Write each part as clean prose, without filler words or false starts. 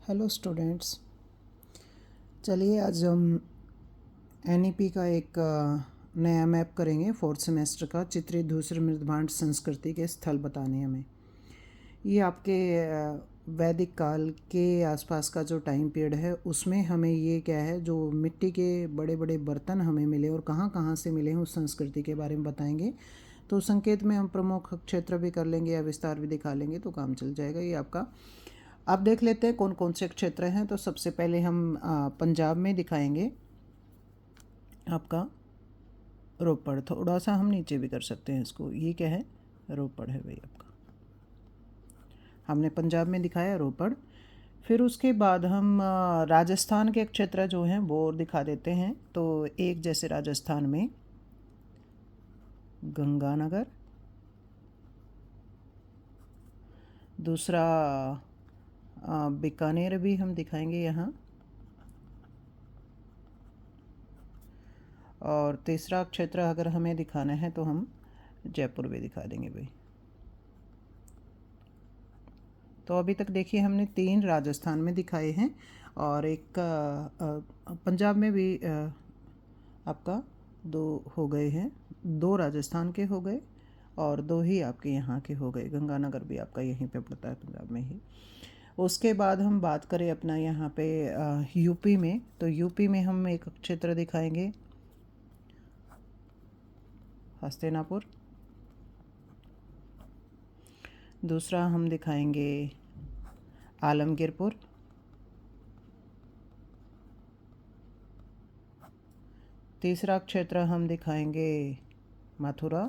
Hello students. चलिए आज हम एनईपी का एक नया मैप करेंगे। फोर्थ सेमेस्टर का चित्रित दूसरे मृदभांड संस्कृति के स्थल बताने हमें। ये आपके वैदिक काल के आसपास का जो टाइम पीरियड है उसमें हमें ये क्या है, जो मिट्टी के बड़े बड़े बर्तन हमें मिले और कहाँ कहाँ से मिले हैं उस संस्कृति के बारे में बताएंगे। तो संकेत में हम प्रमुख क्षेत्र भी कर लेंगे या विस्तार भी दिखा लेंगे तो काम चल जाएगा। ये आपका अब देख लेते हैं कौन कौन से क्षेत्र हैं। तो सबसे पहले हम पंजाब में दिखाएंगे आपका रोपड़। थोड़ा सा हम नीचे भी कर सकते हैं इसको। ये क्या है, रोपड़ है भाई आपका। हमने पंजाब में दिखाया रोपड़। फिर उसके बाद हम राजस्थान के क्षेत्र जो हैं वो दिखा देते हैं। तो एक जैसे राजस्थान में गंगानगर, दूसरा बीकानेर भी हम दिखाएंगे यहाँ, और तीसरा क्षेत्र अगर हमें दिखाना है तो हम जयपुर भी दिखा देंगे भाई। तो अभी तक देखिए हमने 3 राजस्थान में दिखाए हैं और एक पंजाब में भी आपका 2 हो गए हैं। 2 राजस्थान के हो गए और 2 ही आपके यहाँ के हो गए। गंगानगर भी आपका यहीं पे पड़ता है पंजाब में ही। उसके बाद हम बात करें अपना यहाँ पे यूपी में, तो यूपी में हम एक क्षेत्र दिखाएंगे हस्तिनापुर। दूसरा हम दिखाएंगे आलमगीरपुर। तीसरा क्षेत्र हम दिखाएंगे मथुरा।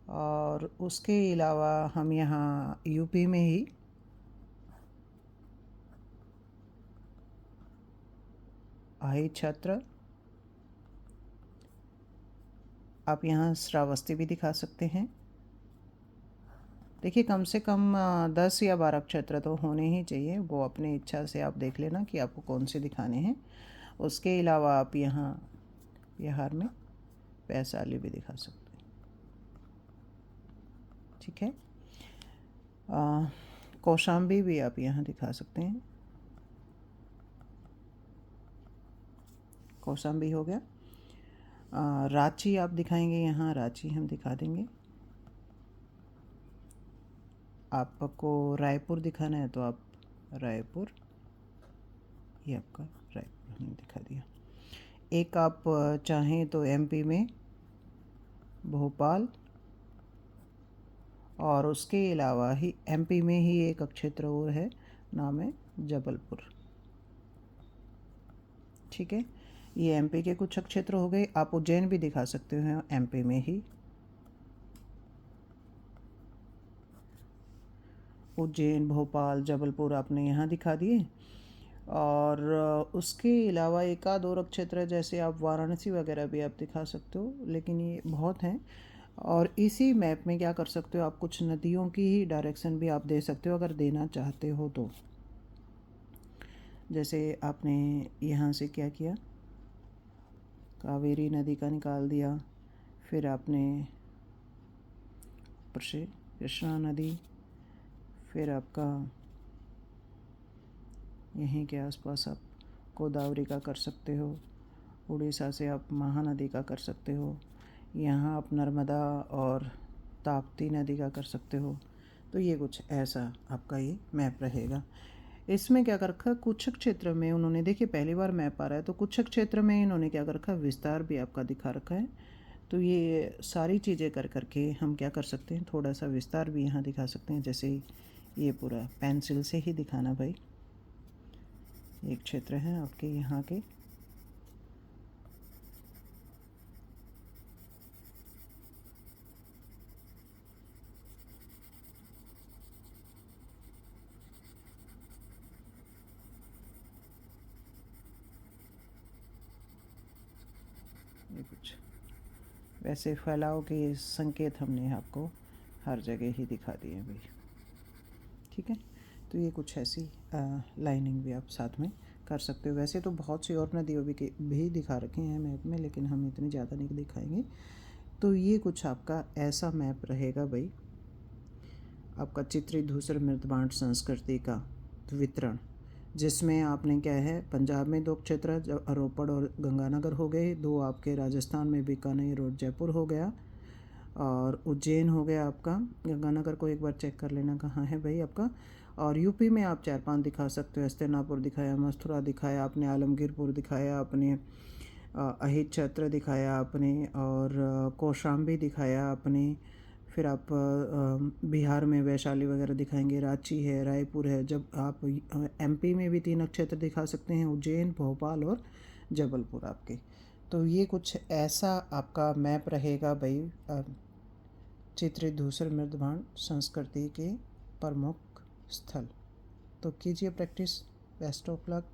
और उसके अलावा हम यहाँ यूपी में ही आई क्षेत्र, आप यहाँ श्रावस्ती भी दिखा सकते हैं। देखिए कम से कम 10 या 12 क्षेत्र तो होने ही चाहिए। वो अपनी इच्छा से आप देख लेना कि आपको कौन से दिखाने हैं। उसके अलावा आप यहाँ बिहार में वैशाली भी दिखा सकते हैं। ठीक है। कौशाम्बी भी आप यहाँ दिखा सकते हैं। कौशाम्बी हो गया। रांची आप दिखाएंगे, यहाँ रांची हम दिखा देंगे। आपको रायपुर दिखाना है तो आप रायपुर, ये आपका रायपुर हमने दिखा दिया। एक आप चाहें तो एमपी में भोपाल, और उसके अलावा ही एमपी में ही एक क्षेत्र और है, नाम है जबलपुर। ठीक है, ये एमपी के कुछ क्षेत्र हो गए। आप उज्जैन भी दिखा सकते हो एमपी में ही। उज्जैन, भोपाल, जबलपुर आपने यहाँ दिखा दिए। और उसके अलावा एक आध और क्षेत्र जैसे आप वाराणसी वगैरह भी आप दिखा सकते हो, लेकिन ये बहुत हैं। और इसी मैप में क्या कर सकते हो, आप कुछ नदियों की ही डायरेक्शन भी आप दे सकते हो अगर देना चाहते हो तो। जैसे आपने यहाँ से क्या किया, कावेरी नदी का निकाल दिया, फिर आपने ऊपर से कृष्णा नदी, फिर आपका यहीं के आसपास आप गोदावरी का कर सकते हो। उड़ीसा से आप महानदी का कर सकते हो। यहाँ आप नर्मदा और ताप्ती नदी का कर सकते हो। तो ये कुछ ऐसा आपका ये मैप रहेगा। इसमें क्या कर रखा, कुछ क्षेत्र में उन्होंने, देखिए पहली बार मैप आ रहा है तो कुछ क्षेत्र में इन्होंने क्या कर रखा, विस्तार भी आपका दिखा रखा है। तो ये सारी चीज़ें कर करके हम क्या कर सकते हैं, थोड़ा सा विस्तार भी यहाँ दिखा सकते हैं। जैसे ये पूरा पेंसिल से ही दिखाना भाई। एक क्षेत्र है आपके यहाँ के, ये कुछ वैसे फैलाव के संकेत हमने आपको हर जगह ही दिखा दिए हैं भाई। ठीक है, तो ये कुछ ऐसी लाइनिंग भी आप साथ में कर सकते हो। वैसे तो बहुत सी और नदियों भी दिखा रखे हैं मैप में, लेकिन हम इतनी ज़्यादा नहीं दिखाएंगे। तो ये कुछ आपका ऐसा मैप रहेगा भाई। आपका चित्री धूसर मृदभांड संस्कृति का वितरण, जिसमें आपने क्या है, पंजाब में 2 क्षेत्र रोपड़ और गंगानगर हो गए, 2 आपके राजस्थान में बीकानेर और जयपुर हो गया, और उज्जैन हो गया आपका। गंगानगर को एक बार चेक कर लेना कहाँ है भाई आपका। और यूपी में आप 4-5 दिखा सकते हो। हस्तिनापुर दिखाया, मथुरा दिखाया आपने, आलमगीरपुर दिखाया आपने, अहित क्षेत्र दिखाया आपने, और कौशाम्बी दिखाया आपने। फिर आप बिहार में वैशाली वगैरह दिखाएंगे, रांची है, रायपुर है। जब आप एमपी में भी 3 नक्षत्र दिखा सकते हैं, उज्जैन, भोपाल और जबलपुर आपके। तो ये कुछ ऐसा आपका मैप रहेगा भाई चित्रित धूसर मृदभांड संस्कृति के प्रमुख स्थल। तो कीजिए प्रैक्टिस। Best of luck.